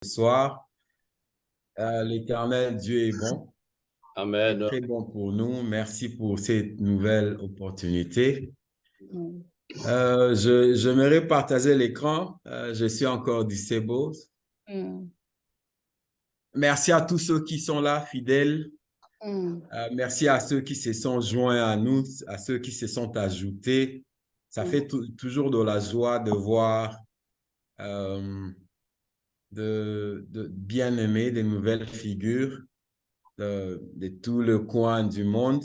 Ce soir. L'Éternel Dieu est bon, est Amen. très bon pour nous. Merci pour cette nouvelle opportunité. J'aimerais partager l'écran. Je suis encore disable. Merci à tous ceux qui sont là, fidèles. Merci à ceux qui se sont joints à nous, à ceux qui se sont ajoutés. Ça fait toujours de la joie de voir de bien-aimés, des nouvelles figures de tout le coin du monde.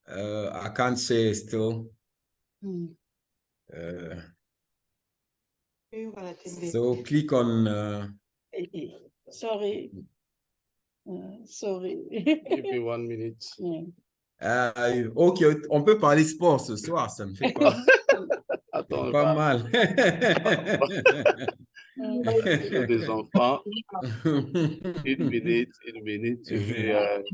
I can't say still. So click on. Sorry. Sorry. Give me 1 minute. Ok, on peut parler sport ce soir, ça me fait Attends, pas mal. des enfants. Une minute. Je vais. Alors,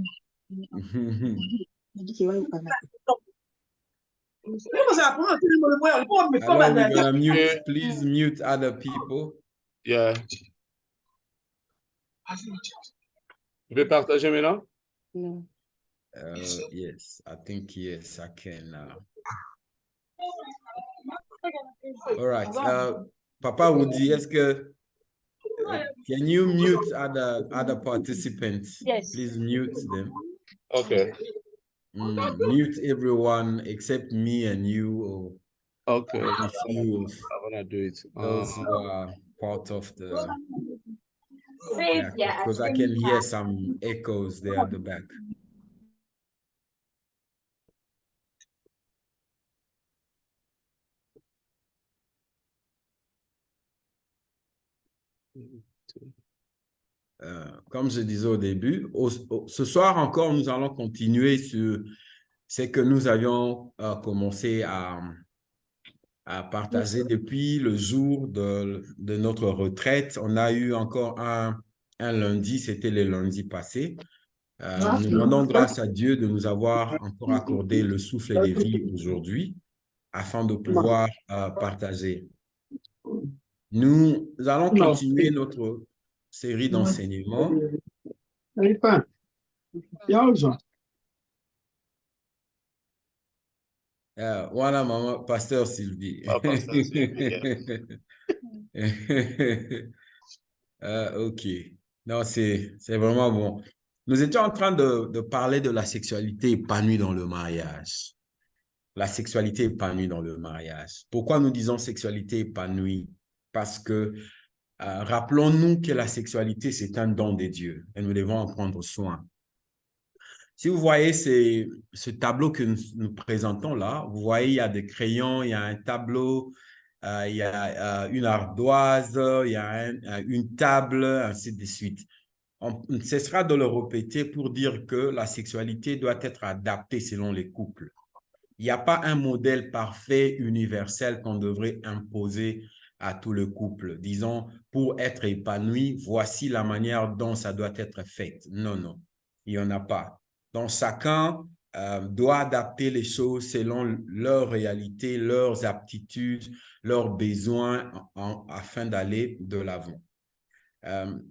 we're gonna mute. Please mute other people. Yeah. Je vais partager maintenant? No. Yes, I think yes, I can now. All right. Papa Woody, can you mute other participants? Yes. Please mute them. Okay. Mute everyone except me and you, or Okay. a few of I wanna do it. those who are part of the. Because I can hear some echoes there at the back. Comme je disais au début, ce soir encore, nous allons continuer sur ce que nous avions commencé à partager depuis le jour de notre retraite. On a eu encore un lundi, c'était le lundi passé. Nous rendons grâce à Dieu de nous avoir encore accordé le souffle de vie aujourd'hui afin de pouvoir partager. Nous allons continuer notre série d'enseignements. Voilà, maman, Pasteur Sylvie. Pasteur Sylvie. OK. Non, c'est vraiment bon. Nous étions en train de parler de la sexualité épanouie dans le mariage. La sexualité épanouie dans le mariage. Pourquoi nous disons sexualité épanouie? Parce que rappelons-nous que la sexualité, c'est un don de Dieu et nous devons en prendre soin. Si vous voyez ce tableau que nous présentons là, vous voyez, il y a des crayons, il y a un tableau, il y a une ardoise, il y a une table, ainsi de suite. On cessera de le répéter pour dire que la sexualité doit être adaptée selon les couples. Il n'y a pas un modèle parfait, universel qu'on devrait imposer à tout le couple. Disons, pour être épanoui, voici la manière dont ça doit être fait. Non, non, il n'y en a pas. Donc, chacun doit adapter les choses selon leur réalité, leurs aptitudes, leurs besoins afin d'aller de l'avant.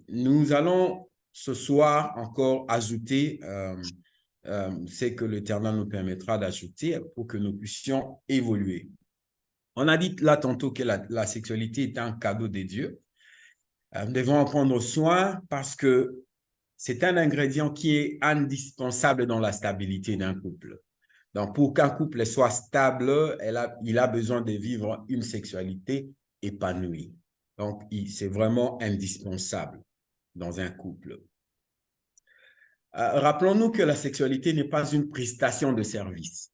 Nous allons ce soir encore ajouter ce que l'Éternel nous permettra d'ajouter pour que nous puissions évoluer. On a dit là tantôt que la sexualité est un cadeau de Dieu. Nous devons en prendre soin parce que c'est un ingrédient qui est indispensable dans la stabilité d'un couple. Donc, pour qu'un couple soit stable, il a besoin de vivre une sexualité épanouie. Donc, c'est vraiment indispensable dans un couple. Rappelons-nous que la sexualité n'est pas une prestation de service,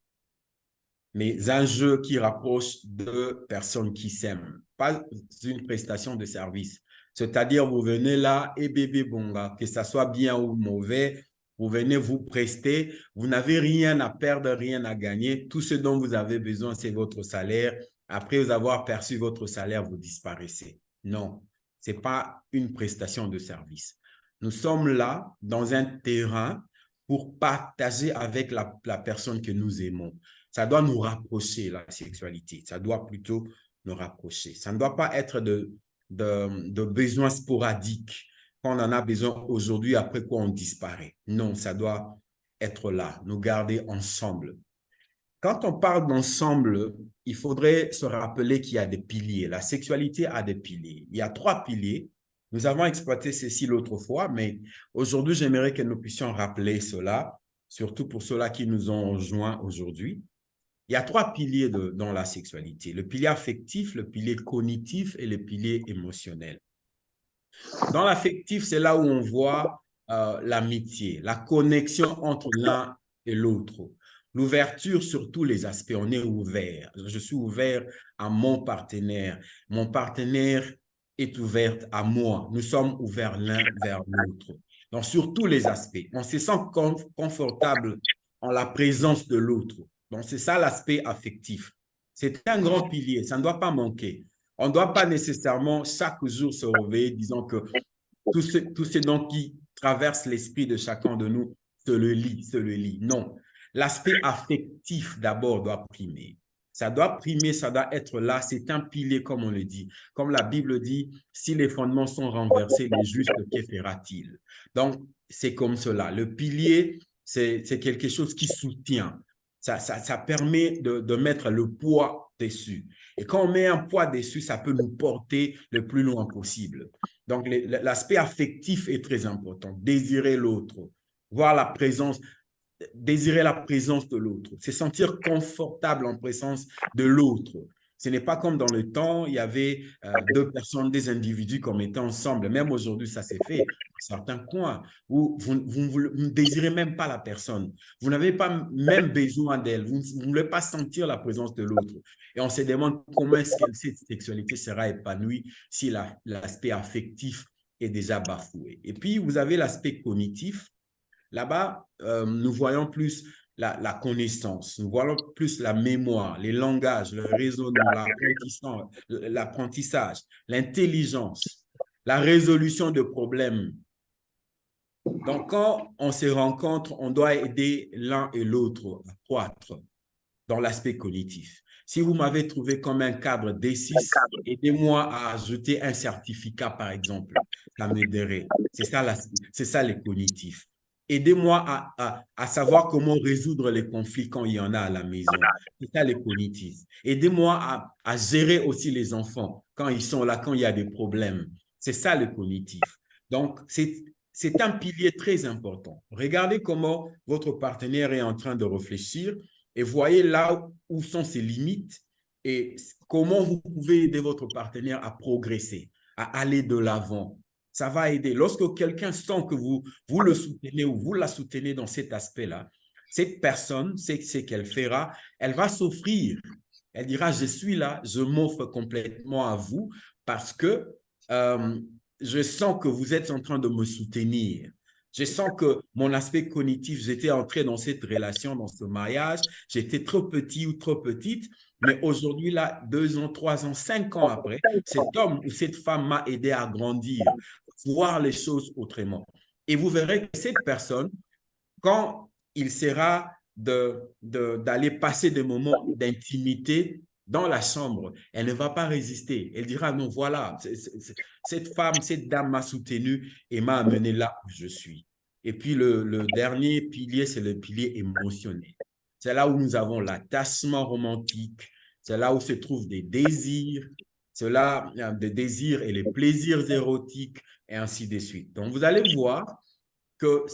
mais un jeu qui rapproche deux personnes qui s'aiment, pas une prestation de service. C'est-à-dire, vous venez là et bébé bonga, que ça soit bien ou mauvais, vous venez vous prester, vous n'avez rien à perdre, rien à gagner. Tout ce dont vous avez besoin, c'est votre salaire. Après vous avoir perçu votre salaire, vous disparaissez. Non, ce n'est pas une prestation de service. Nous sommes là dans un terrain pour partager avec la personne que nous aimons. Ça doit nous rapprocher, la sexualité. Ça doit plutôt nous rapprocher. Ça ne doit pas être de besoins sporadiques, quand on en a besoin aujourd'hui, après quoi on disparaît. Non, ça doit être là, nous garder ensemble. Quand on parle d'ensemble, il faudrait se rappeler qu'il y a des piliers. La sexualité a des piliers. Il y a 3 piliers. Nous avons exploité ceci l'autre fois, mais aujourd'hui, j'aimerais que nous puissions rappeler cela, surtout pour ceux-là qui nous ont rejoints aujourd'hui. Il y a 3 piliers dans la sexualité. Le pilier affectif, le pilier cognitif et le pilier émotionnel. Dans l'affectif, c'est là où on voit l'amitié, la connexion entre l'un et l'autre. L'ouverture sur tous les aspects, on est ouvert. Je suis ouvert à mon partenaire est ouvert à moi. Nous sommes ouverts l'un vers l'autre. Donc, sur tous les aspects, on se sent confortable en la présence de l'autre. Donc, c'est ça l'aspect affectif. C'est un grand pilier, ça ne doit pas manquer. On ne doit pas nécessairement chaque jour se réveiller disant que tout ce dont qui traverse l'esprit de chacun de nous se le lit. Non. L'aspect affectif d'abord doit primer. Ça doit primer, ça doit être là. C'est un pilier, comme on le dit. Comme la Bible dit, si les fondements sont renversés, les justes, que fera-t-il? Donc, c'est comme cela. Le pilier, c'est quelque chose qui soutient. Ça permet de mettre le poids dessus. Et quand on met un poids dessus, ça peut nous porter le plus loin possible. Donc, l'aspect affectif est très important. Désirer l'autre, voir la présence, désirer la présence de l'autre, se sentir confortable en présence de l'autre. Ce n'est pas comme dans le temps, il y avait 2 personnes, des individus qui étaient ensemble. Même aujourd'hui, ça s'est fait dans certains coins où vous ne désirez même pas la personne. Vous n'avez pas même besoin d'elle. Vous ne voulez pas sentir la présence de l'autre. Et on se demande comment est-ce que cette sexualité sera épanouie si l'aspect affectif est déjà bafoué. Et puis, vous avez l'aspect cognitif. Là-bas, nous voyons plus la connaissance, nous voyons plus la mémoire, les langages, le raisonnement, l'apprentissage, l'intelligence, la résolution de problèmes. Donc, quand on se rencontre, on doit aider l'un et l'autre à croître dans l'aspect cognitif. Si vous m'avez trouvé comme un cadre D6, aidez-moi à ajouter un certificat, par exemple. Ça m'aiderait. C'est ça les cognitifs. Aidez-moi à savoir comment résoudre les conflits quand il y en a à la maison. C'est ça les cognitifs. Aidez-moi à gérer aussi les enfants quand ils sont là, quand il y a des problèmes. C'est ça le cognitif. Donc, c'est un pilier très important. Regardez comment votre partenaire est en train de réfléchir et voyez là où sont ses limites et comment vous pouvez aider votre partenaire à progresser, à aller de l'avant. Ça va aider. Lorsque quelqu'un sent que vous le soutenez ou vous la soutenez dans cet aspect-là, cette personne, c'est ce qu'elle fera, elle va s'offrir. Elle dira, je suis là, je m'offre complètement à vous parce que je sens que vous êtes en train de me soutenir. Je sens que mon aspect cognitif, j'étais entré dans cette relation, dans ce mariage, j'étais trop petit ou trop petite, mais aujourd'hui, là, 2 ans, 3 ans, 5 ans après, cet homme ou cette femme m'a aidé à grandir, voir les choses autrement. Et vous verrez que cette personne, quand il sera d'aller passer des moments d'intimité dans la chambre, elle ne va pas résister. Elle dira, non, voilà, cette femme, cette dame m'a soutenu et m'a amené là où je suis. Et puis, le dernier pilier, c'est le pilier émotionnel. C'est là où nous avons l'attachement romantique, c'est là où se trouvent des désirs, c'est là des désirs et les plaisirs érotiques, et ainsi de suite. Donc, vous allez voir que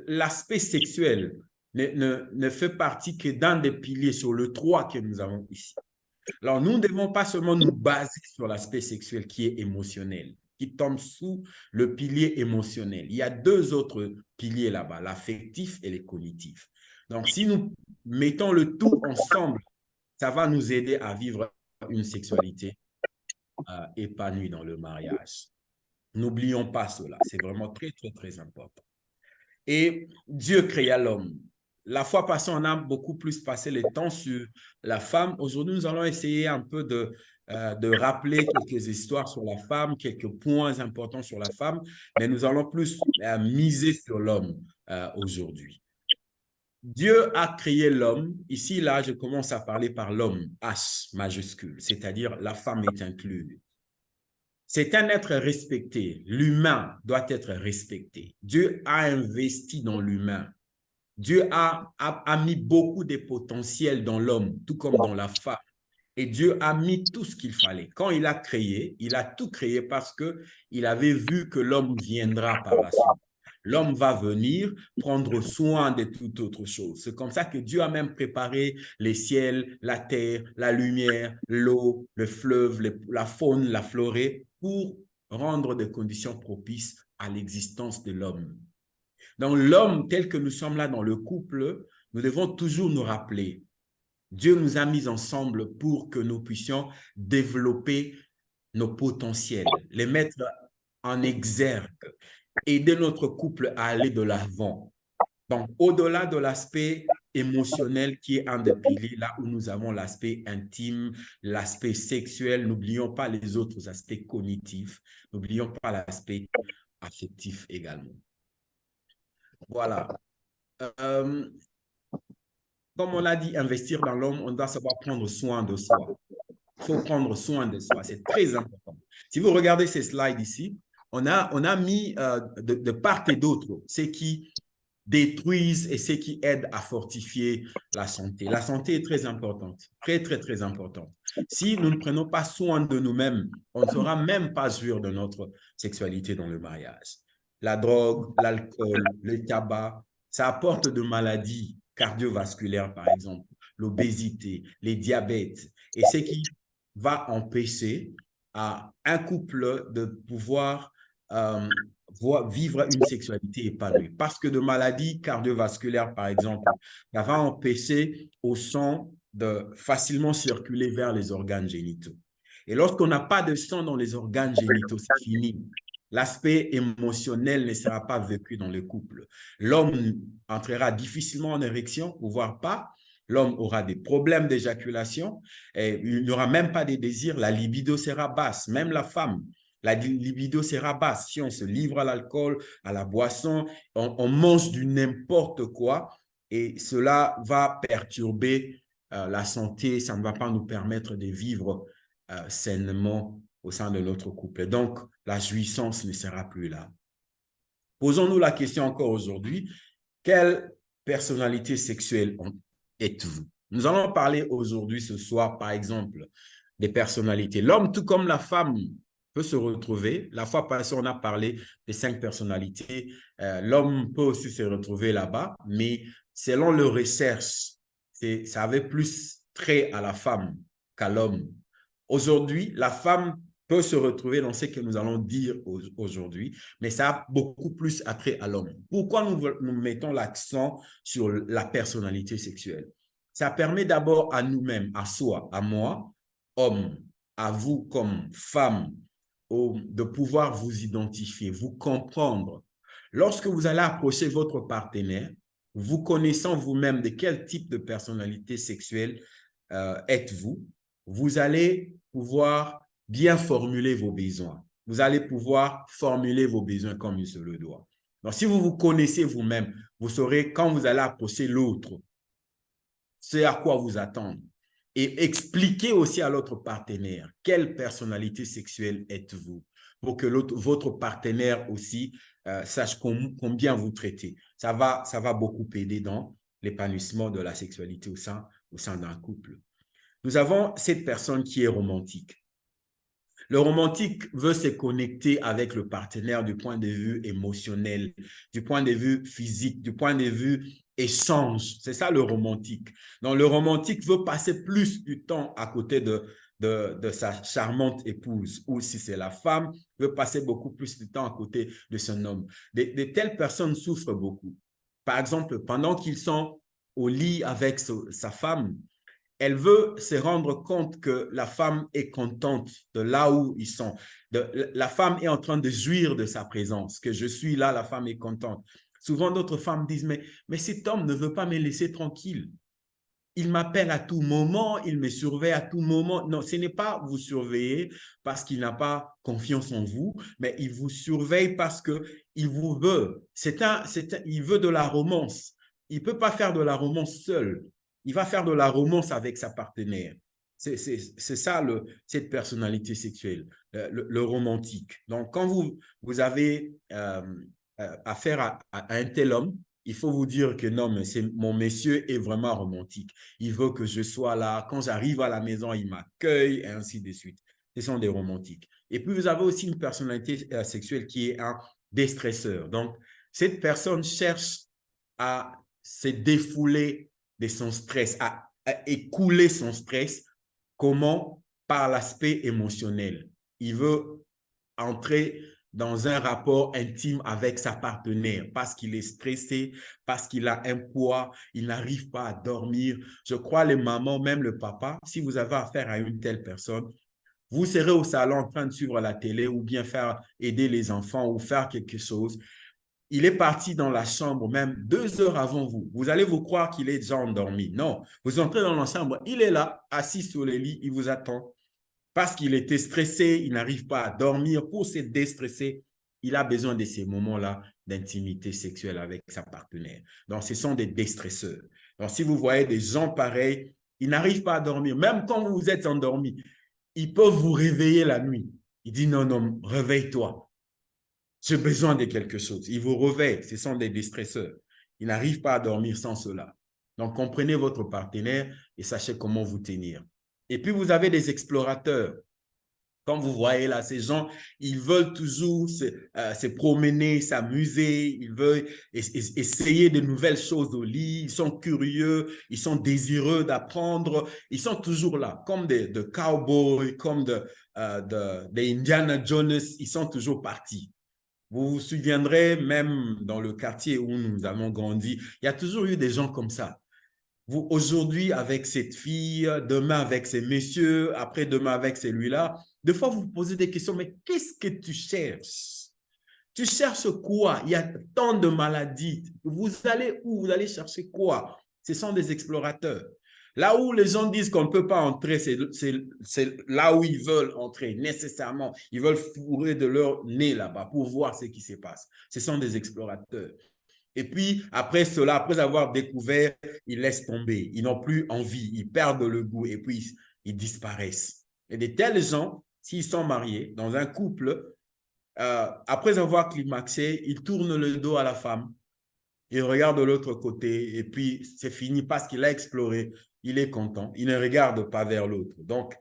l'aspect sexuel ne fait partie que d'un des piliers sur le 3 que nous avons ici. Alors, nous ne devons pas seulement nous baser sur l'aspect sexuel qui est émotionnel, qui tombe sous le pilier émotionnel. Il y a 2 autres piliers là-bas, l'affectif et le cognitif. Donc, si nous mettons le tout ensemble, ça va nous aider à vivre une sexualité épanouie dans le mariage. N'oublions pas cela, c'est vraiment très, très, très important. Et Dieu créa l'homme. La fois passée, on a beaucoup plus passé le temps sur la femme. Aujourd'hui, nous allons essayer un peu de rappeler quelques histoires sur la femme, quelques points importants sur la femme, mais nous allons plus miser sur l'homme aujourd'hui. Dieu a créé l'homme. Ici, là, je commence à parler par l'homme, H majuscule, c'est-à-dire la femme est incluse. C'est un être respecté. L'humain doit être respecté. Dieu a investi dans l'humain. Dieu a mis beaucoup de potentiel dans l'homme, tout comme dans la femme. Et Dieu a mis tout ce qu'il fallait. Quand il a créé, il a tout créé parce qu'il avait vu que l'homme viendra par la suite. L'homme va venir prendre soin de toute autre chose. C'est comme ça que Dieu a même préparé les ciels, la terre, la lumière, l'eau, le fleuve, la faune, la forêt, pour rendre des conditions propices à l'existence de l'homme. Donc, l'homme, tel que nous sommes là dans le couple, nous devons toujours nous rappeler, Dieu nous a mis ensemble pour que nous puissions développer nos potentiels, les mettre en exergue, aider notre couple à aller de l'avant. Donc, au-delà de l'aspect émotionnel qui est un des piliers, là où nous avons l'aspect intime, l'aspect sexuel, n'oublions pas les autres aspects cognitifs, n'oublions pas l'aspect affectif également. Voilà. Comme on l'a dit, investir dans l'homme, on doit savoir prendre soin de soi. Il faut prendre soin de soi, c'est très important. Si vous regardez ces slides ici, on a mis de part et d'autre ce qui détruisent et ce qui aident à fortifier la santé. La santé est très importante, très, très, très importante. Si nous ne prenons pas soin de nous-mêmes, on ne sera même pas sûr de notre sexualité dans le mariage. La drogue, l'alcool, le tabac, ça apporte de maladies cardiovasculaires, par exemple, l'obésité, les diabètes, et ce qui va empêcher à un couple de pouvoir vivre une sexualité épanouie. Parce que de maladies cardiovasculaires, par exemple, ça va empêcher au sang de facilement circuler vers les organes génitaux. Et lorsqu'on n'a pas de sang dans les organes génitaux, c'est fini. L'aspect émotionnel ne sera pas vécu dans le couple. L'homme entrera difficilement en érection, voire pas. L'homme aura des problèmes d'éjaculation, il n'y aura même pas de désir, la libido sera basse, même la femme. La libido sera basse. Si on se livre à l'alcool, à la boisson, on mange du n'importe quoi et cela va perturber la santé, ça ne va pas nous permettre de vivre sainement au sein de notre couple. Donc, la jouissance ne sera plus là. Posons-nous la question encore aujourd'hui, quelle personnalité sexuelle êtes-vous? Nous allons parler aujourd'hui, ce soir, par exemple, des personnalités. L'homme, tout comme la femme, peut se retrouver. La fois passée, on a parlé des 5 personnalités. L'homme peut aussi se retrouver là-bas, mais selon les recherches, ça avait plus trait à la femme qu'à l'homme. Aujourd'hui, la femme peut se retrouver dans ce que nous allons dire aujourd'hui, mais ça a beaucoup plus attrait à l'homme. Pourquoi nous mettons l'accent sur la personnalité sexuelle? Ça permet d'abord à nous-mêmes, à soi, à moi, homme, à vous comme femme, de pouvoir vous identifier, vous comprendre. Lorsque vous allez approcher votre partenaire, vous connaissant vous-même de quel type de personnalité sexuelle êtes-vous, vous allez pouvoir bien formuler vos besoins. Vous allez pouvoir formuler vos besoins comme il se le doit. Donc, si vous vous connaissez vous-même, vous saurez quand vous allez approcher l'autre, c'est à quoi vous attendre. Et expliquez aussi à l'autre partenaire quelle personnalité sexuelle êtes-vous pour que votre partenaire aussi sache combien vous traitez. Ça va beaucoup aider dans l'épanouissement de la sexualité au sein d'un couple. Nous avons cette personne qui est romantique. Le romantique veut se connecter avec le partenaire du point de vue émotionnel, du point de vue physique, du point de vue échange. C'est ça le romantique. Donc, le romantique veut passer plus du temps à côté de sa charmante épouse, ou si c'est la femme, veut passer beaucoup plus de temps à côté de son homme. De telles personnes souffrent beaucoup. Par exemple, pendant qu'ils sont au lit avec sa femme, elle veut se rendre compte que la femme est contente de là où ils sont. La femme est en train de jouir de sa présence, que je suis là, la femme est contente. Souvent, d'autres femmes disent, mais cet homme ne veut pas me laisser tranquille. Il m'appelle à tout moment, il me surveille à tout moment. Non, ce n'est pas vous surveiller parce qu'il n'a pas confiance en vous, mais il vous surveille parce qu'il vous veut. Il veut de la romance. Il ne peut pas faire de la romance seul. Il va faire de la romance avec sa partenaire. C'est ça, cette personnalité sexuelle, le romantique. Donc, quand vous avez affaire à un tel homme, il faut vous dire que non, mais mon monsieur est vraiment romantique. Il veut que je sois là. Quand j'arrive à la maison, il m'accueille, et ainsi de suite. Ce sont des romantiques. Et puis, vous avez aussi une personnalité sexuelle qui est un déstresseur. Donc, cette personne cherche à se défouler de son stress, à écouler son stress. Comment? Par l'aspect émotionnel. Il veut entrer dans un rapport intime avec sa partenaire parce qu'il est stressé, parce qu'il a un poids, il n'arrive pas à dormir. Je crois les mamans, même le papa, si vous avez affaire à une telle personne, vous serez au salon en train de suivre la télé ou bien aider les enfants ou faire quelque chose. Il est parti dans la chambre même 2 heures avant vous. Vous allez vous croire qu'il est déjà endormi. Non, vous entrez dans la chambre, il est là, assis sur le lit, il vous attend. Parce qu'il était stressé, il n'arrive pas à dormir. Pour se déstresser, il a besoin de ces moments-là d'intimité sexuelle avec sa partenaire. Donc, ce sont des déstresseurs. Donc, si vous voyez des gens pareils, ils n'arrivent pas à dormir. Même quand vous êtes endormi, ils peuvent vous réveiller la nuit. Ils disent non, non, réveille-toi. J'ai besoin de quelque chose. Ils vous réveillent. Ce sont des déstresseurs. Ils n'arrivent pas à dormir sans cela. Donc, comprenez votre partenaire et sachez comment vous tenir. Et puis, vous avez des explorateurs. Comme vous voyez là, ces gens, ils veulent toujours se promener, s'amuser, ils veulent essayer de nouvelles choses au lit, ils sont curieux, ils sont désireux d'apprendre, ils sont toujours là, comme des cowboys, comme des Indiana Jones, ils sont toujours partis. Vous vous souviendrez, même dans le quartier où nous avons grandi, il y a toujours eu des gens comme ça. Vous, aujourd'hui, avec cette fille, demain avec ces messieurs, après-demain avec celui-là, des fois, vous vous posez des questions, mais qu'est-ce que tu cherches? Tu cherches quoi? Il y a tant de maladies. Vous allez où? Vous allez chercher quoi? Ce sont des explorateurs. Là où les gens disent qu'on ne peut pas entrer, c'est là où ils veulent entrer nécessairement. Ils veulent fourrer de leur nez là-bas pour voir ce qui se passe. Ce sont des explorateurs. Et puis, après cela, après avoir découvert, ils laissent tomber. Ils n'ont plus envie. Ils perdent le goût et puis ils disparaissent. Et de tels gens, s'ils sont mariés dans un couple, après avoir climaxé, ils tournent le dos à la femme. Ils regardent de l'autre côté et puis c'est fini parce qu'il a exploré. Il est content. Il ne regarde pas vers l'autre. Donc,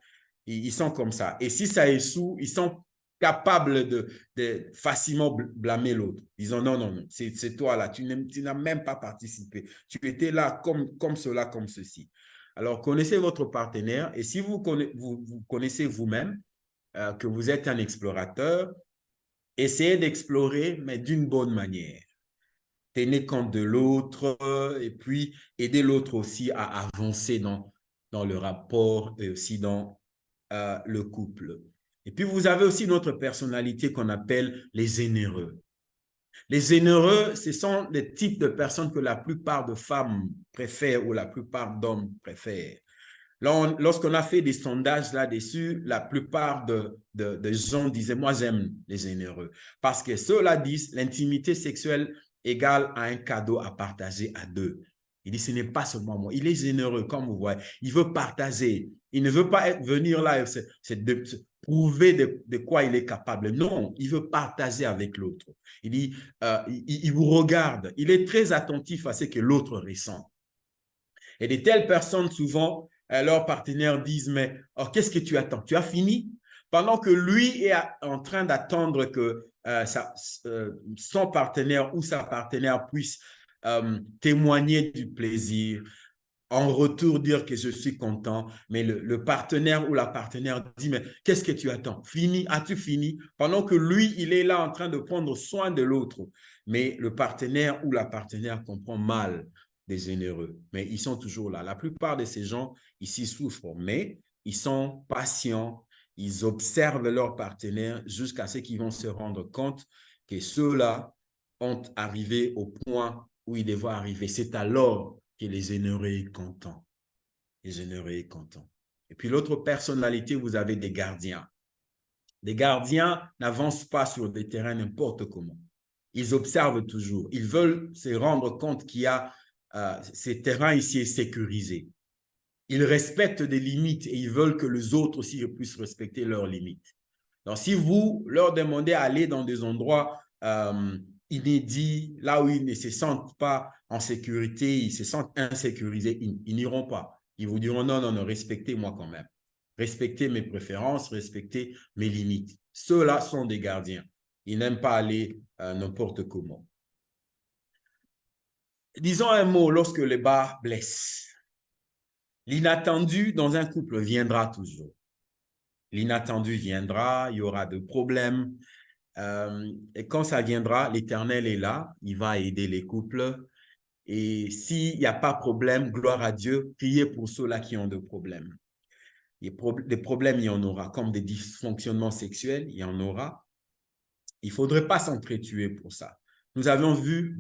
ils sont comme ça. Et si ça échoue, ils sont capables de facilement blâmer l'autre. Ils disent non, non, non, c'est toi là, tu n'as même pas participé. Tu étais là comme cela, comme ceci. Alors, connaissez votre partenaire et si vous connaissez vous-même que vous êtes un explorateur, essayez d'explorer, mais d'une bonne manière. Tenez compte de l'autre et puis aider l'autre aussi à avancer dans le rapport et aussi dans le couple. Et puis, vous avez aussi notre personnalité qu'on appelle les généreux. Les généreux, ce sont des types de personnes que la plupart de femmes préfèrent ou la plupart d'hommes préfèrent. Lorsqu'on a fait des sondages là-dessus, la plupart de gens disaient « moi, j'aime les généreux ». Parce que ceux-là disent l'intimité sexuelle égale à un cadeau à partager à deux. Il dit, ce n'est pas seulement moi. Il est généreux, comme vous voyez. Il veut partager. Il ne veut pas venir là et prouver de quoi il est capable. Non, il veut partager avec l'autre. Il dit, il vous regarde. Il est très attentif à ce que l'autre ressent. Et de telles personnes, souvent, leurs partenaires disent, mais oh, qu'est-ce que tu attends? Tu as fini? Pendant que lui est en train d'attendre que son partenaire ou sa partenaire puisse témoigner du plaisir, en retour dire que je suis content, mais le partenaire ou la partenaire dit, mais qu'est-ce que tu attends? Fini? As-tu fini? Pendant que lui, il est là en train de prendre soin de l'autre. Mais le partenaire ou la partenaire comprend mal des généreux, mais ils sont toujours là. La plupart de ces gens ici souffrent, mais ils sont patients, ils observent leurs partenaires jusqu'à ce qu'ils vont se rendre compte que ceux-là ont arrivé au point où ils devaient arriver. C'est alors que les généreux est content. Les généreux est content. Et puis l'autre personnalité, vous avez des gardiens. Les gardiens n'avancent pas sur des terrains n'importe comment. Ils observent toujours. Ils veulent se rendre compte qu'il y a ces terrains ici est sécurisé. Ils respectent des limites et ils veulent que les autres aussi puissent respecter leurs limites. Donc, si vous leur demandez à aller dans des endroits inédits, là où ils ne se sentent pas en sécurité, ils se sentent insécurisés, ils n'iront pas. Ils vous diront non, non, non, respectez-moi quand même. Respectez mes préférences, respectez mes limites. Ceux-là sont des gardiens. Ils n'aiment pas aller n'importe comment. Disons un mot lorsque les bas blessent. L'inattendu dans un couple viendra toujours. L'inattendu viendra, il y aura des problèmes. Et quand ça viendra, l'Éternel est là, il va aider les couples. Et s'il n'y a pas de problème, gloire à Dieu, priez pour ceux-là qui ont des problèmes. Des problèmes, il y en aura, comme des dysfonctionnements sexuels, il y en aura. Il ne faudrait pas s'entretuer pour ça. Nous avons vu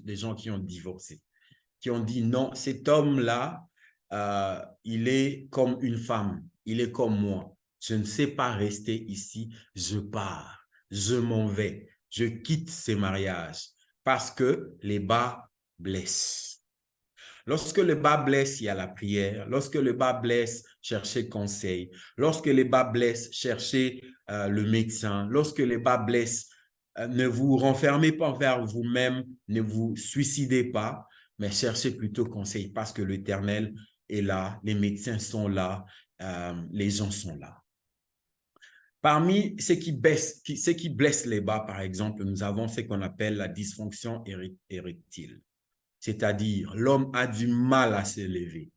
des gens qui ont divorcé, qui ont dit non, cet homme-là, il est comme une femme, il est comme moi. Je ne sais pas rester ici, je pars, je m'en vais, je quitte ces mariages parce que les bas blessent. Lorsque le bas blesse, il y a la prière. Lorsque le bas blesse, cherchez conseil. Lorsque les bas blessent, cherchez le médecin. Lorsque les bas blessent, ne vous renfermez pas vers vous-même, ne vous suicidez pas, mais cherchez plutôt conseil parce que l'Éternel est là, les médecins sont là, les gens sont là. Parmi ceux qui blessent les bas, par exemple, nous avons ce qu'on appelle la dysfonction érectile. C'est-à-dire, l'homme a du mal à se lever.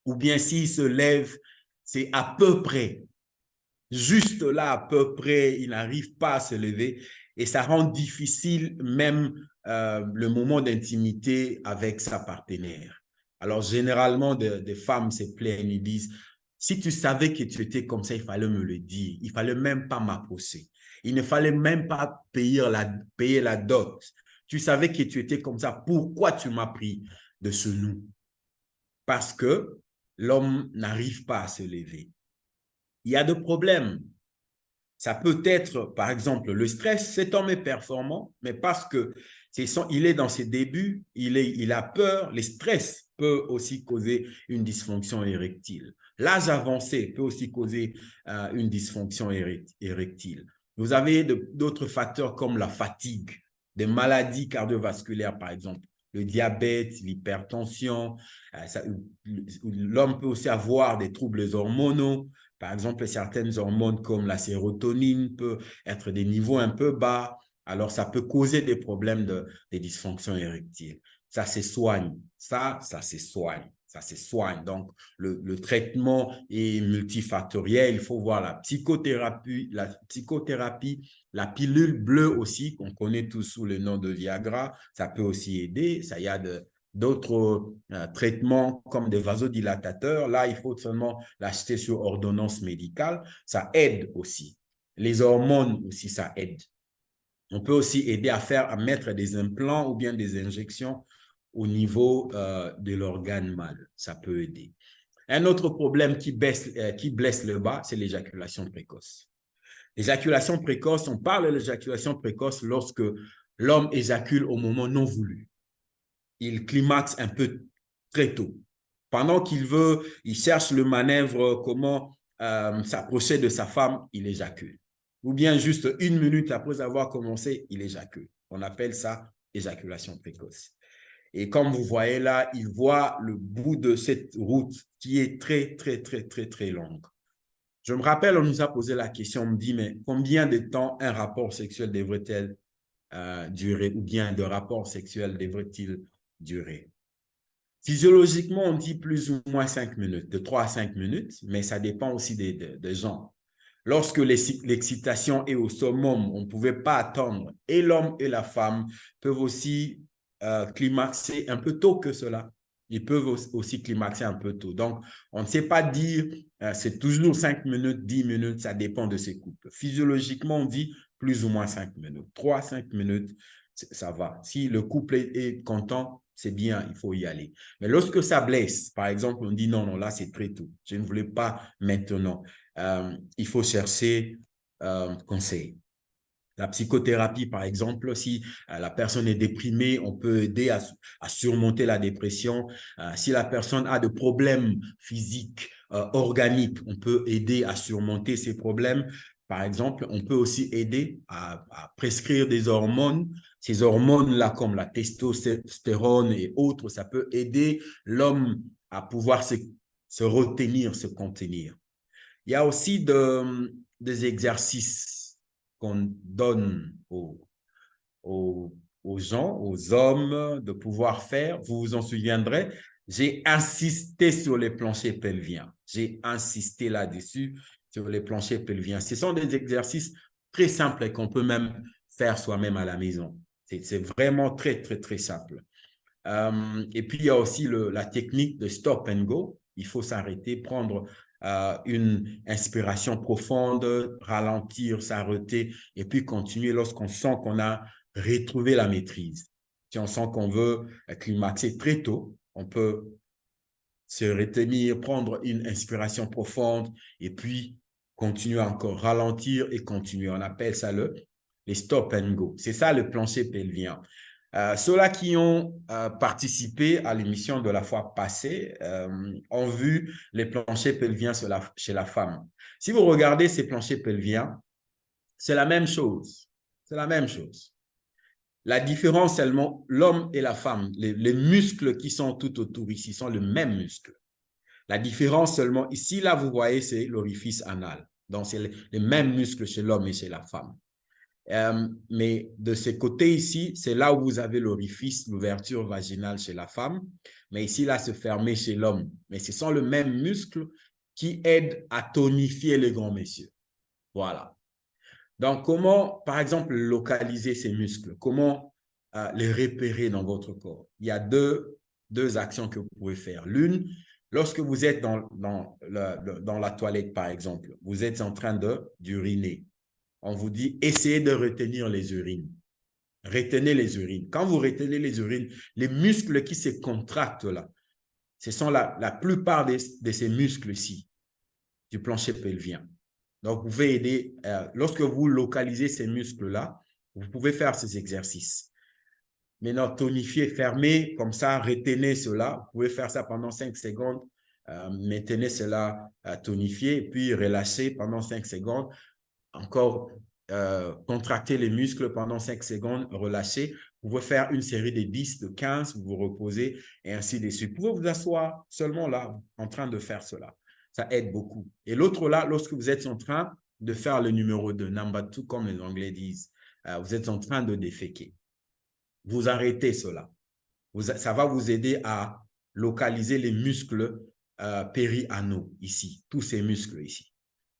Ou bien s'il se lève, c'est à peu près, juste là, à peu près, il n'arrive pas à se lever. Et ça rend difficile même le moment d'intimité avec sa partenaire. Alors, généralement, des femmes se plaignent, ils disent, si tu savais que tu étais comme ça, il fallait me le dire. Il ne fallait même pas m'approcher. Il ne fallait même pas payer la dot. Tu savais que tu étais comme ça. Pourquoi tu m'as pris de genoux? Parce que l'homme n'arrive pas à se lever. Il y a des problèmes. Ça peut être, par exemple, le stress. Cet homme est performant, mais parce que il est dans ses débuts, il a peur. Le stress peut aussi causer une dysfonction érectile. L'âge avancé peut aussi causer une dysfonction érectile. Vous avez d'autres facteurs comme la fatigue, des maladies cardiovasculaires, par exemple, le diabète, l'hypertension. L'homme peut aussi avoir des troubles hormonaux. Par exemple, certaines hormones comme la sérotonine peuvent être des niveaux un peu bas. Alors, ça peut causer des problèmes de dysfonction érectile. Ça se soigne. Ça se soigne. Ça se soigne. Donc, le traitement est multifactoriel. Il faut voir la psychothérapie, la pilule bleue aussi, qu'on connaît tous sous le nom de Viagra. Ça peut aussi aider. Ça y a d'autres traitements comme des vasodilatateurs. Là, il faut seulement l'acheter sur ordonnance médicale. Ça aide aussi. Les hormones aussi, ça aide. On peut aussi aider à mettre des implants ou bien des injections au niveau de l'organe mâle. Ça peut aider. Un autre problème qui blesse le bas, c'est l'éjaculation précoce. L'éjaculation précoce, on parle de l'éjaculation précoce lorsque l'homme éjacule au moment non voulu. Il climaxe un peu très tôt. Pendant il cherche le manœuvre, comment s'approcher de sa femme, il éjacule. Ou bien juste 1 minute après avoir commencé, il éjacule. On appelle ça éjaculation précoce. Et comme vous voyez là, il voit le bout de cette route qui est très, très, très, très, très longue. Je me rappelle, on nous a posé la question, on me dit, mais combien de temps un rapport sexuel devrait-il durer, ou bien de rapport sexuel devrait-il durer? Physiologiquement, on dit plus ou moins 5 minutes, de 3 à 5 minutes, mais ça dépend aussi des gens. Lorsque l'excitation est au summum, on ne pouvait pas attendre. Et l'homme et la femme peuvent aussi climaxer un peu tôt que cela. Ils peuvent aussi climaxer un peu tôt. Donc, on ne sait pas dire c'est toujours 5 minutes, 10 minutes, ça dépend de ces couples. Physiologiquement, on dit plus ou moins 5 minutes. 3 à 5 minutes, ça va. Si le couple est content, c'est bien, il faut y aller. Mais lorsque ça blesse, par exemple, on dit non, non, là, c'est très tôt. Je ne voulais pas maintenant. Il faut chercher conseil. La psychothérapie, par exemple, si la personne est déprimée, on peut aider à surmonter la dépression. Si la personne a des problèmes physiques, organiques, on peut aider à surmonter ces problèmes. Par exemple, on peut aussi aider à prescrire des hormones. Ces hormones-là, comme la testostérone et autres, ça peut aider l'homme à pouvoir se retenir, se contenir. Il y a aussi des exercices qu'on donne aux gens, aux hommes de pouvoir faire. Vous vous en souviendrez, j'ai insisté sur les planchers pelviens. J'ai insisté là-dessus, sur les planchers pelviens. Ce sont des exercices très simples et qu'on peut même faire soi-même à la maison. C'est vraiment très, très, très simple. Et puis, il y a aussi la technique de stop and go. Il faut s'arrêter, prendre une inspiration profonde, ralentir, s'arrêter et puis continuer lorsqu'on sent qu'on a retrouvé la maîtrise. Si on sent qu'on veut climaxer très tôt, on peut se retenir, prendre une inspiration profonde et puis continuer encore, ralentir et continuer. On appelle ça les stop and go. C'est ça le plancher pelvien. Ceux-là qui ont participé à l'émission de la fois passée ont vu les planchers pelviens chez la femme. Si vous regardez ces planchers pelviens, c'est la même chose. C'est la même chose. La différence seulement, l'homme et la femme, les muscles qui sont tout autour ici sont le même muscle. La différence seulement, ici, là, vous voyez, c'est l'orifice anal. Donc, c'est les mêmes muscles chez l'homme et chez la femme. Mais de ce côté ici, c'est là où vous avez l'orifice, l'ouverture vaginale chez la femme. Mais ici, là, c'est fermé chez l'homme. Mais ce sont les mêmes muscles qui aident à tonifier les grands messieurs. Voilà. Donc, comment, par exemple, localiser ces muscles? Comment les repérer dans votre corps? Il y a deux actions que vous pouvez faire. L'une, lorsque vous êtes dans la toilette, par exemple, vous êtes en train d'uriner. On vous dit, essayez de retenir les urines. Retenez les urines. Quand vous retenez les urines, les muscles qui se contractent là, ce sont la plupart de ces muscles-ci, du plancher pelvien. Donc, vous pouvez aider, lorsque vous localisez ces muscles-là, vous pouvez faire ces exercices. Maintenant, tonifier, fermer, comme ça, retenez cela. Vous pouvez faire ça pendant 5 secondes. Maintenez cela tonifié, puis relâchez pendant 5 secondes. Encore contracter les muscles pendant 5 secondes, relâcher. Vous pouvez faire une série de 10, de 15, vous vous reposez et ainsi de suite. Vous pouvez vous asseoir seulement là, en train de faire cela. Ça aide beaucoup. Et l'autre là, lorsque vous êtes en train de faire le numéro 2, number 2, comme les Anglais disent, vous êtes en train de déféquer. Vous arrêtez cela. Ça va vous aider à localiser les muscles périanaux ici, tous ces muscles ici.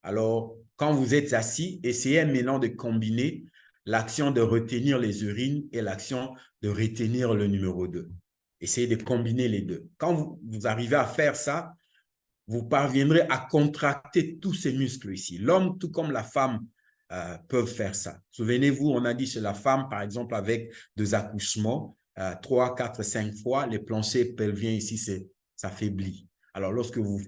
Alors, quand vous êtes assis, essayez maintenant de combiner l'action de retenir les urines et l'action de retenir le numéro 2. Essayez de combiner les deux. Quand vous arrivez à faire ça, vous parviendrez à contracter tous ces muscles ici. L'homme, tout comme la femme, peuvent faire ça. Souvenez-vous, on a dit chez la femme, par exemple, avec des accouchements, 3, 4, 5 fois, les planchers pelviens ici s'affaiblit. Alors, lorsque vous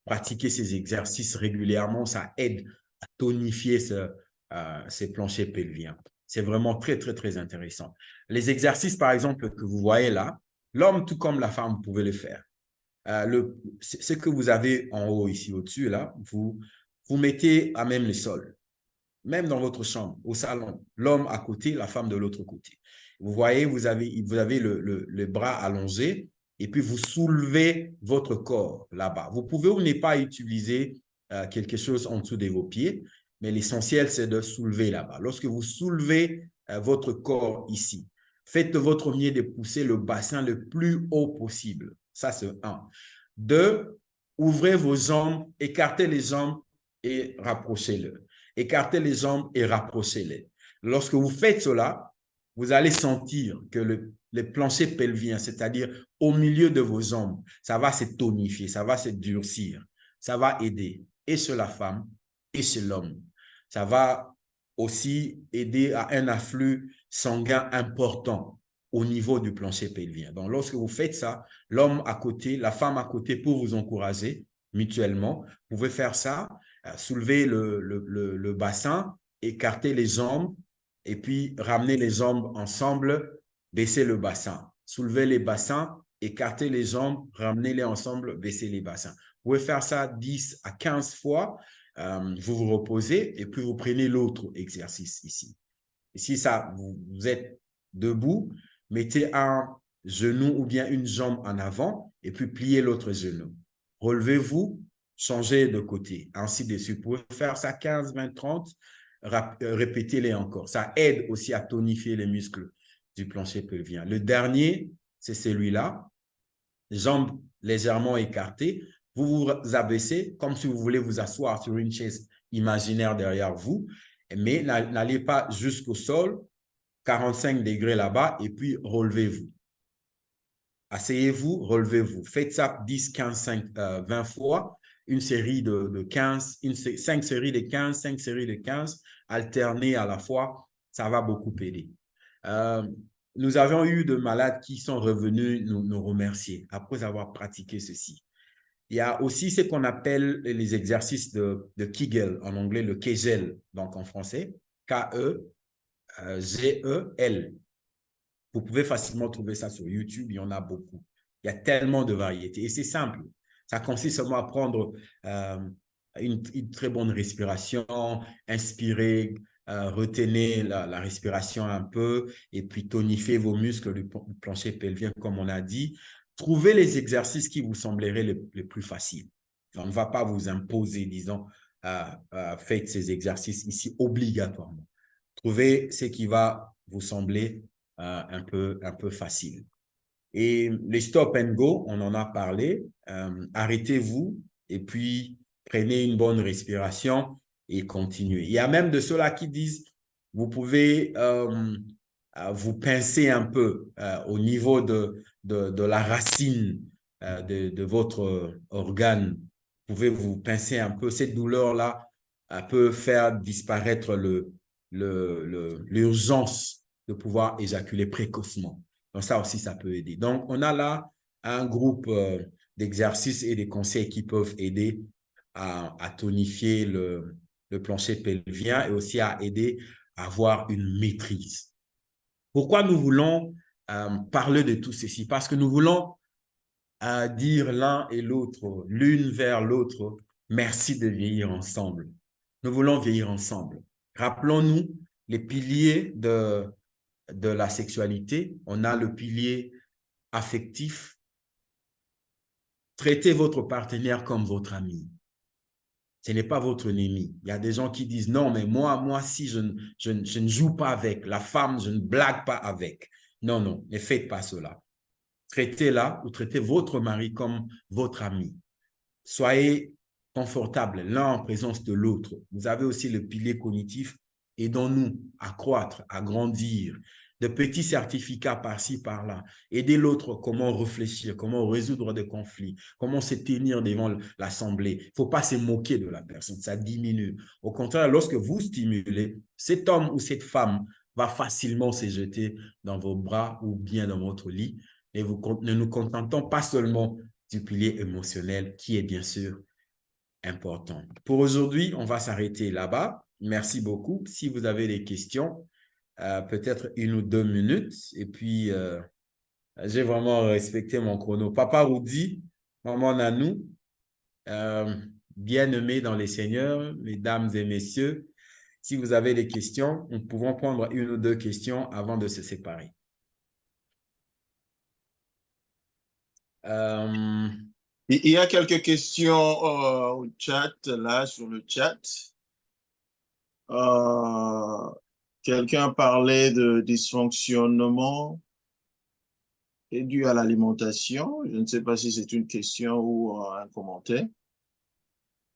pratiquez ces exercices régulièrement, ça aide à tonifier ces planchers pelviens. C'est vraiment très, très, très intéressant. Les exercices, par exemple, que vous voyez là, l'homme, tout comme la femme, vous pouvez le faire. Ce que vous avez en haut ici, au-dessus, là, vous mettez à même le sol, même dans votre chambre, au salon, l'homme à côté, la femme de l'autre côté. Vous voyez, vous avez le bras allongé et puis vous soulevez votre corps là-bas. Vous pouvez ou ne pas utiliser quelque chose en dessous de vos pieds, mais l'essentiel, c'est de soulever là-bas. Lorsque vous soulevez votre corps ici, faites de votre mieux de pousser le bassin le plus haut possible. Ça, c'est 1. 2, ouvrez vos jambes, écartez les jambes et rapprochez-les. Écartez les jambes et rapprochez-les. Lorsque vous faites cela, vous allez sentir que le plancher pelvien, c'est-à-dire au milieu de vos jambes, ça va se tonifier, ça va se durcir. Ça va aider et chez la femme et chez l'homme. Ça va aussi aider à un afflux sanguin important au niveau du plancher pelvien. Donc, lorsque vous faites ça, l'homme à côté, la femme à côté pour vous encourager mutuellement, vous pouvez faire ça, soulever le bassin, écarter les jambes et puis ramenez les jambes ensemble, baissez le bassin. Soulevez les bassins, écartez les jambes, ramenez-les ensemble, baissez les bassins. Vous pouvez faire ça 10 à 15 fois. Vous vous reposez et puis vous prenez l'autre exercice ici. Ici, vous êtes debout, mettez un genou ou bien une jambe en avant et puis pliez l'autre genou. Relevez-vous, changez de côté, ainsi de suite. Vous pouvez faire ça 15, 20, 30, répétez-les encore. Ça aide aussi à tonifier les muscles du plancher pelvien. Le dernier, c'est celui-là, jambes légèrement écartées. Vous vous abaissez comme si vous voulez vous asseoir sur une chaise imaginaire derrière vous, mais n'allez pas jusqu'au sol, 45 degrés là-bas, et puis relevez-vous. Asseyez-vous, relevez-vous. Faites ça 10, 15, 20 fois, une série de 15, 5 séries de 15, 5 séries de 15, alternées à la fois, ça va beaucoup aider. Nous avons eu de malades qui sont revenus nous remercier après avoir pratiqué ceci. Il y a aussi ce qu'on appelle les exercices de Kegel, en anglais le Kegel, donc en français, K-E-G-E-L. Vous pouvez facilement trouver ça sur YouTube, il y en a beaucoup. Il y a tellement de variétés et c'est simple. Ça consiste seulement à prendre une très bonne respiration, inspirer, retenez la respiration un peu et puis tonifier vos muscles du plancher pelvien comme on a dit. Trouvez les exercices qui vous sembleraient les plus faciles. On ne va pas vous imposer, disons, faites ces exercices ici obligatoirement. Trouvez ce qui va vous sembler un peu facile. Et les stop and go, on en a parlé. Arrêtez-vous et puis prenez une bonne respiration et continuez. Il y a même de ceux-là qui disent, vous pouvez vous pincer un peu au niveau de la racine de votre organe. Vous pouvez vous pincer un peu. Cette douleur-là peut faire disparaître l'urgence de pouvoir éjaculer précocement. Donc, ça aussi, ça peut aider. Donc, on a là un groupe d'exercices et de conseils qui peuvent aider à tonifier le plancher pelvien et aussi à aider à avoir une maîtrise. Pourquoi nous voulons parler de tout ceci? Parce que nous voulons dire l'un et l'autre, l'une vers l'autre, merci de vieillir ensemble. Nous voulons vieillir ensemble. Rappelons-nous les piliers de la sexualité. On a le pilier affectif. Traitez votre partenaire comme votre ami. Ce n'est pas votre ennemi. Il y a des gens qui disent, non, mais moi si je ne joue pas avec. La femme, je ne blague pas avec. Non, non, ne faites pas cela. Traitez-la ou traitez votre mari comme votre ami. Soyez confortables l'un en présence de l'autre. Vous avez aussi le pilier cognitif. Aidons-nous à croître, à grandir. De petits certificats par-ci, par-là. Aider l'autre comment réfléchir, comment résoudre des conflits, comment se tenir devant l'assemblée. Il ne faut pas se moquer de la personne, ça diminue. Au contraire, lorsque vous stimulez, cet homme ou cette femme va facilement se jeter dans vos bras ou bien dans votre lit. Et ne nous contentons pas seulement du pilier émotionnel qui est bien sûr important. Pour aujourd'hui, on va s'arrêter là-bas. Merci beaucoup. Si vous avez des questions, peut-être 1 ou 2 minutes. Et puis, j'ai vraiment respecté mon chrono. Papa Rudy, maman Nanou, bien-aimés dans les seigneurs, mesdames et messieurs, si vous avez des questions, nous pouvons prendre 1 ou 2 questions avant de se séparer. Il y a quelques questions au chat, là, sur le chat. Quelqu'un parlait de dysfonctionnement dû à l'alimentation. Je ne sais pas si c'est une question ou un commentaire.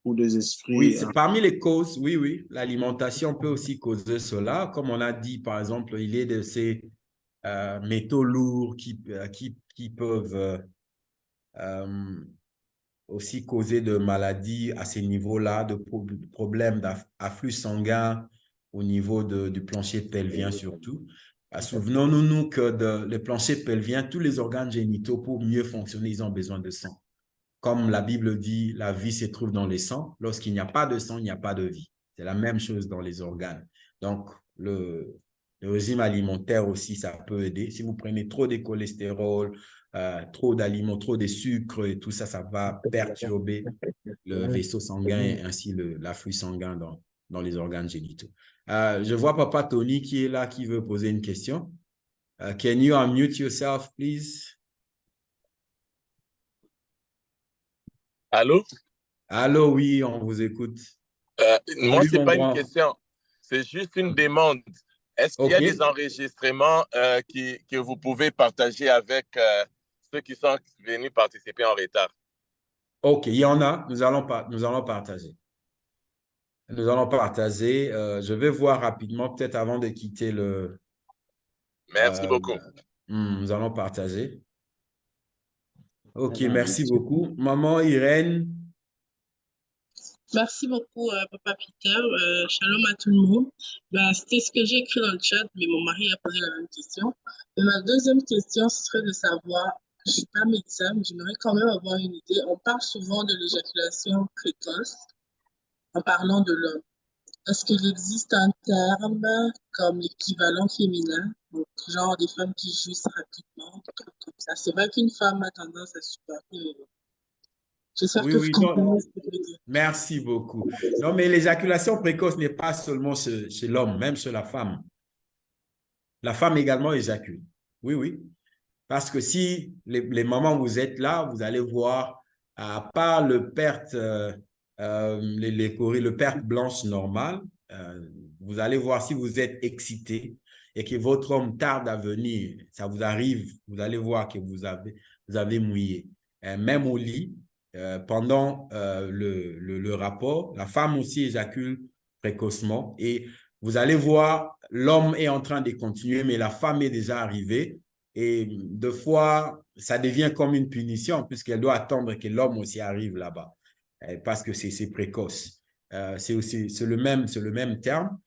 Ou des esprits. Oui, c'est parmi les causes, oui. L'alimentation peut aussi causer cela. Comme on a dit, par exemple, il y a de ces métaux lourds qui peuvent aussi causer de maladies à ces niveaux-là, de problèmes d'afflux sanguin au niveau du plancher pelvien surtout. Souvenons-nous que le plancher pelvien, tous les organes génitaux, pour mieux fonctionner, ils ont besoin de sang. Comme la Bible dit, la vie se trouve dans les sangs. Lorsqu'il n'y a pas de sang, il n'y a pas de vie. C'est la même chose dans les organes. Donc, Le régime alimentaire aussi, ça peut aider. Si vous prenez trop de cholestérol, trop d'aliments, trop de sucre et tout ça, ça va perturber le vaisseau sanguin, ainsi l'afflux sanguin dans les organes génitaux. Je vois Papa Tony qui est là, qui veut poser une question. Can you unmute yourself, please? Allô? Allô, oui, on vous écoute. Moi, Salut, ce n'est mon pas une grand. question, c'est juste une demande. Est-ce qu'il y a des OK. enregistrements que vous pouvez partager avec ceux qui sont venus participer en retard? OK, il y en a. Nous allons partager. Nous allons partager. Je vais voir rapidement, peut-être avant de quitter Merci euh, beaucoup. nous allons partager. OK, Madame. merci beaucoup. Maman Irène. Merci beaucoup, Papa Peter. Shalom à tout le monde. Ben, c'était ce que j'ai écrit dans le chat, mais mon mari a posé la même question. Et ma deuxième question, ce serait de savoir, je ne suis pas médecin, mais j'aimerais quand même avoir une idée. On parle souvent de l'éjaculation précoce en parlant de l'homme. Est-ce qu'il existe un terme comme l'équivalent féminin, donc genre des femmes qui jouissent rapidement, des trucs comme ça? C'est vrai qu'une femme a tendance à supporter. J'espère Oui, que vous oui, non, comprenez ce que je veux dire. merci beaucoup. Non, mais l'éjaculation précoce n'est pas seulement chez l'homme, même chez la femme. La femme également éjacule. Oui, oui. Parce que si les mamans, vous êtes là, vous allez voir, à part le perte blanche normale, vous allez voir si vous êtes excité et que votre homme tarde à venir, ça vous arrive, vous allez voir que vous avez mouillé. Même au lit, pendant le rapport, la femme aussi éjacule précocement et vous allez voir, l'homme est en train de continuer, mais la femme est déjà arrivée. Et deux fois, ça devient comme une punition puisqu'elle doit attendre que l'homme aussi arrive là-bas parce que c'est précoce. C'est le même terme,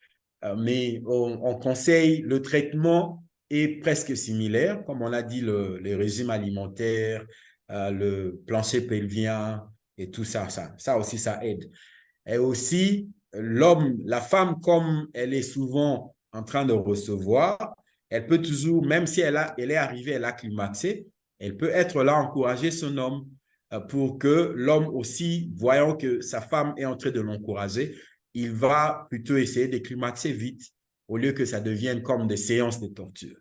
mais on conseille le traitement est presque similaire, comme on a dit, le régime alimentaire, le plancher pelvien et tout ça, ça aussi, ça aide. Et aussi, la femme, comme elle est souvent en train de recevoir, elle peut toujours, même si elle est arrivée, elle a climaxé, elle peut être là, encourager son homme pour que l'homme aussi, voyant que sa femme est en train de l'encourager, il va plutôt essayer de climaxer vite au lieu que ça devienne comme des séances de torture.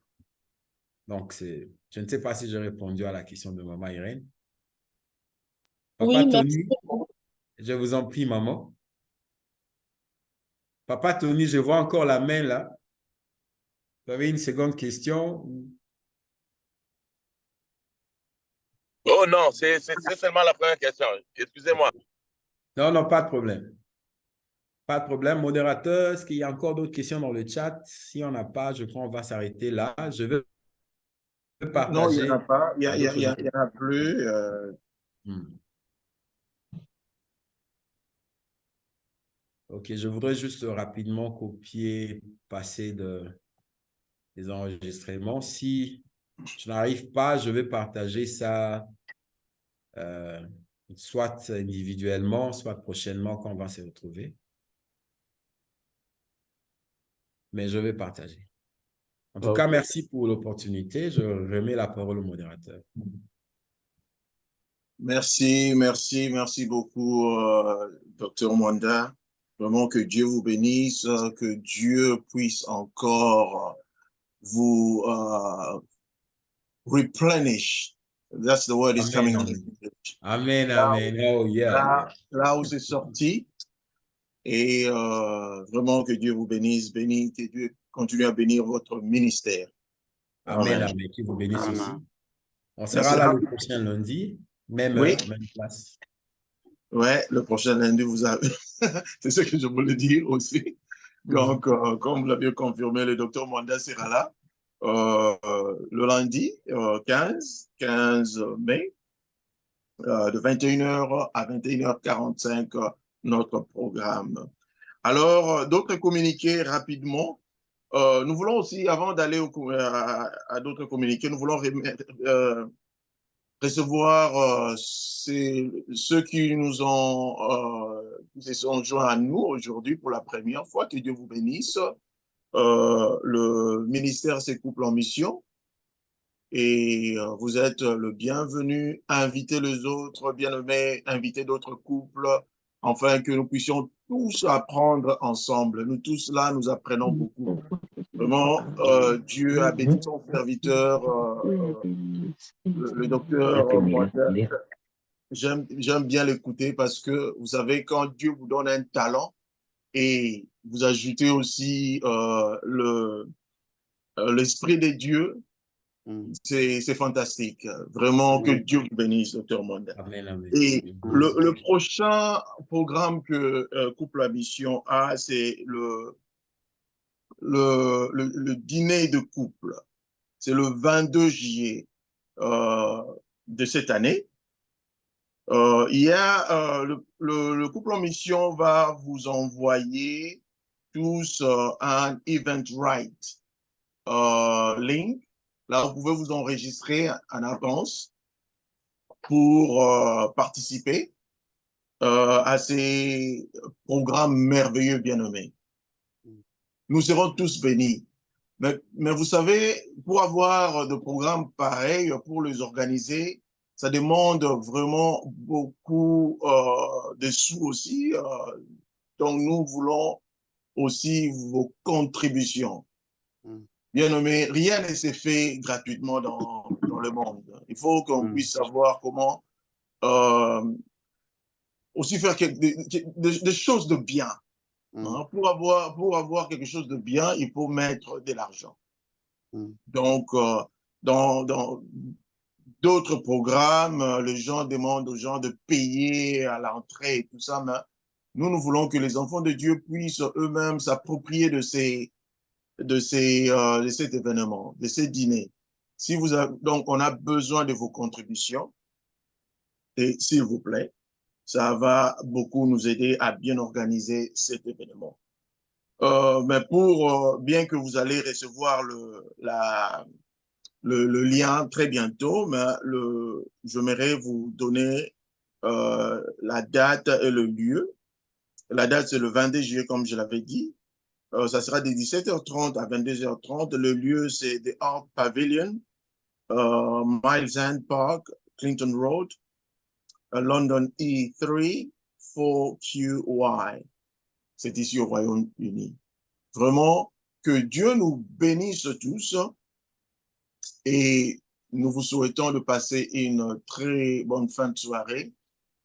Donc, je ne sais pas si j'ai répondu à la question de maman Irène. Papa Oui, merci Tony, beaucoup. je vous en prie, maman. Papa Tony, je vois encore la main là. Vous avez une seconde question? Oh non, c'est seulement la première question. Excusez-moi. Non, non, pas de problème. Pas de problème. Modérateur, est-ce qu'il y a encore d'autres questions dans le chat? Si on n'a pas, je crois qu'on va s'arrêter là. Je vais Non, il n'y en a partager pas. Il à d'autres y gens. en a plus. OK, je voudrais juste rapidement copier, passer des enregistrements. Si je n'arrive pas, je vais partager ça soit individuellement, soit prochainement quand on va se retrouver. Mais je vais partager. En tout cas, merci pour l'opportunité. Je remets la parole au modérateur. Merci beaucoup, Dr. Mwanda. Vraiment que Dieu vous bénisse, que Dieu puisse encore vous replenish. That's the word is Amen, coming on amen. English. Amen, amen. Oh, yeah. Là où c'est sorti. Et vraiment que Dieu vous bénisse, que Dieu continue à bénir votre ministère. Amen, amen. Qui vous bénisse aussi. On sera Merci. là le prochain lundi, même Oui. heure, même place. Ouais, le prochain lundi, vous avez. C'est ce que je voulais dire aussi. Donc, comme vous l'avez confirmé, le docteur Mwanda sera là le lundi 15 mai, de 21h à 21h45, notre programme. Alors, d'autres communiqués rapidement. Nous voulons aussi, avant d'aller à d'autres communiqués, nous voulons recevoir ceux qui qui se sont joints à nous aujourd'hui pour la première fois. Que Dieu vous bénisse. le ministère Ces couples en mission. Et vous êtes le bienvenu. Invitez les autres bien-aimés, invitez d'autres couples, afin que nous puissions tous apprendre ensemble. Nous tous là, nous apprenons beaucoup. Vraiment, Dieu a béni son serviteur, le docteur Mwanda. J'aime bien l'écouter parce que vous savez, quand Dieu vous donne un talent et vous ajoutez aussi l'esprit de Dieu, c'est fantastique. Vraiment, que Amen. Dieu vous bénisse, docteur Mwanda. Amen, amen. Et Amen. le prochain programme que Couple à Mission a, c'est le dîner de couple. C'est le 22 juillet de cette année. Le couple en mission va vous envoyer tous un Eventbrite link. Là, vous pouvez vous enregistrer en avance pour participer à ces programmes merveilleux bien nommés. Nous serons tous bénis. Mais vous savez, pour avoir de programmes pareils, pour les organiser, ça demande vraiment beaucoup de sous aussi. Donc, nous voulons aussi vos contributions. Bien nommé, rien ne s'est fait gratuitement dans le monde. Il faut qu'on puisse savoir comment aussi faire des choses de bien. Hein. Pour avoir quelque chose de bien, il faut mettre de l'argent. Donc, dans d'autres programmes, les gens demandent aux gens de payer à l'entrée et tout ça, mais nous voulons que les enfants de Dieu puissent eux-mêmes s'approprier de cet événement, de ces dîners. Donc, on a besoin de vos contributions et s'il vous plaît, ça va beaucoup nous aider à bien organiser cet événement. Mais bien que vous allez recevoir le lien très bientôt, mais j'aimerais vous donner la date et le lieu. La date, c'est le 22 juillet, comme je l'avais dit. Ça sera de 17h30 à 22h30. Le lieu, c'est The Art Pavilion, Miles End Park, Clinton Road, London E3 4QY. C'est ici au Royaume-Uni. Vraiment, que Dieu nous bénisse tous et nous vous souhaitons de passer une très bonne fin de soirée.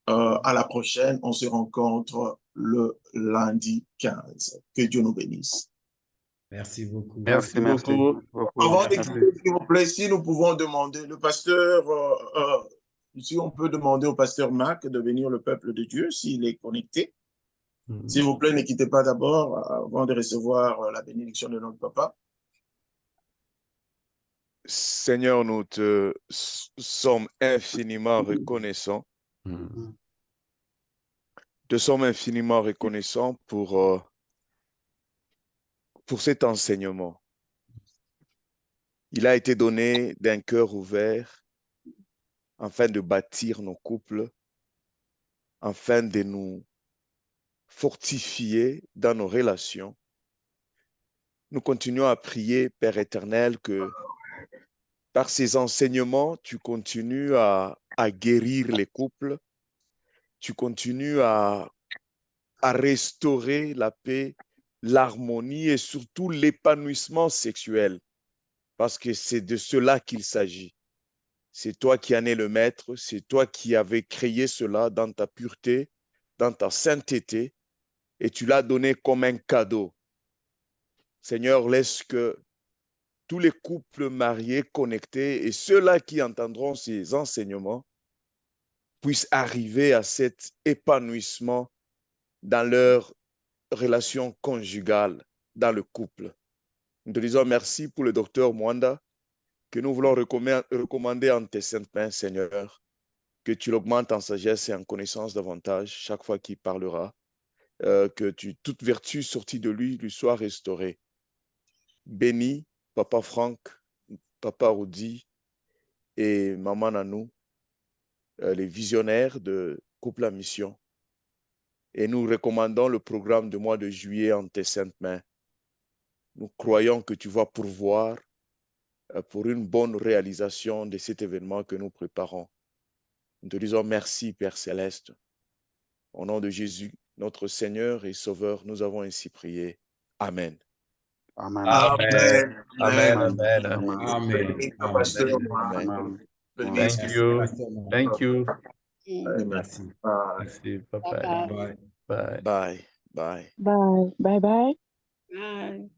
À la prochaine, on se rencontre le lundi 15. Que Dieu nous bénisse. Merci beaucoup. Merci beaucoup. Avant de quitter, s'il vous plaît, si nous pouvons demander, le pasteur, si on peut demander au pasteur Marc de venir le peuple de Dieu, s'il est connecté. S'il vous plaît, ne quittez pas d'abord avant de recevoir la bénédiction de notre papa. Seigneur, nous te sommes infiniment reconnaissants. Te sommes infiniment reconnaissants pour cet enseignement. Il a été donné d'un cœur ouvert afin de bâtir nos couples, afin de nous fortifier dans nos relations. Nous continuons à prier, Père éternel, que par ces enseignements, tu continues à guérir les couples, tu continues à restaurer la paix, l'harmonie et surtout l'épanouissement sexuel, parce que c'est de cela qu'il s'agit. C'est toi qui en es le maître, c'est toi qui avais créé cela dans ta pureté, dans ta sainteté, et tu l'as donné comme un cadeau. Seigneur, laisse que tous les couples mariés connectés et ceux-là qui entendront ces enseignements puissent arriver à cet épanouissement dans leur relation conjugale, dans le couple. Nous te disons merci pour le docteur Mwanda, que nous voulons recommander en tes saintes mains, Seigneur, que tu l'augmentes en sagesse et en connaissance davantage chaque fois qu'il parlera, que toute vertu sortie de lui soit restaurée. Bénis Papa Franck, Papa Rudy et Maman Nanou, les visionnaires de Couple à Mission. Et nous recommandons le programme du mois de juillet en tes saintes mains. Nous croyons que tu vas pourvoir pour une bonne réalisation de cet événement que nous préparons. Nous te disons merci, Père Céleste. Au nom de Jésus, notre Seigneur et Sauveur, nous avons ainsi prié. Amen. Amen. Amen. Amen. Amen. Amen. Pasteur. Amen. Amen. Bénisse. Thank you. Pasteur Marc. Thank you. Mm. Merci. Merci. Bye Bye bye. bye. Bye. Bye. Bye. Bye. Bye. Bye bye. Bye.